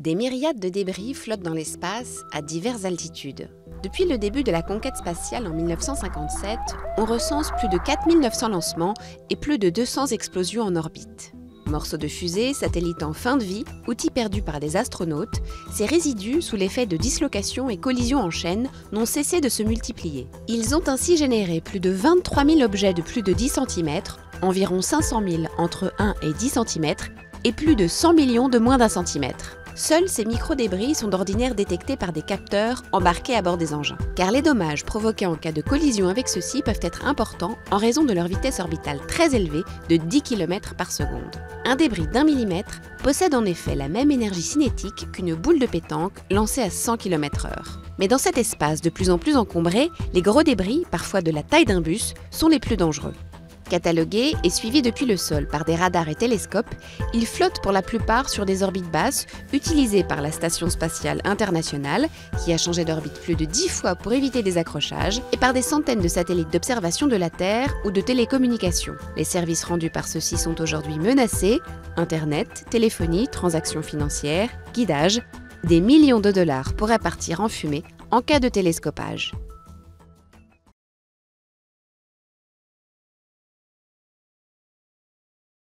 Des myriades de débris flottent dans l'espace à diverses altitudes. Depuis le début de la conquête spatiale en 1957, on recense plus de 4900 lancements et plus de 200 explosions en orbite. Morceaux de fusées, satellites en fin de vie, outils perdus par des astronautes, ces résidus, sous l'effet de dislocations et collisions en chaîne, n'ont cessé de se multiplier. Ils ont ainsi généré plus de 23 000 objets de plus de 10 cm, environ 500 000 entre 1 et 10 cm, et plus de 100 millions de moins d'un centimètre. Seuls ces micro-débris sont d'ordinaire détectés par des capteurs embarqués à bord des engins, car les dommages provoqués en cas de collision avec ceux-ci peuvent être importants en raison de leur vitesse orbitale très élevée de 10 km par seconde. Un débris d'1 millimètre possède en effet la même énergie cinétique qu'une boule de pétanque lancée à 100 km/h. Mais dans cet espace de plus en plus encombré, les gros débris, parfois de la taille d'un bus, sont les plus dangereux. Catalogués et suivis depuis le sol par des radars et télescopes, ils flottent pour la plupart sur des orbites basses utilisées par la Station spatiale internationale, qui a changé d'orbite plus de 10 fois pour éviter des accrochages, et par des centaines de satellites d'observation de la Terre ou de télécommunications. Les services rendus par ceux-ci sont aujourd'hui menacés: Internet, téléphonie, transactions financières, guidage. Des millions de dollars pourraient partir en fumée en cas de télescopage.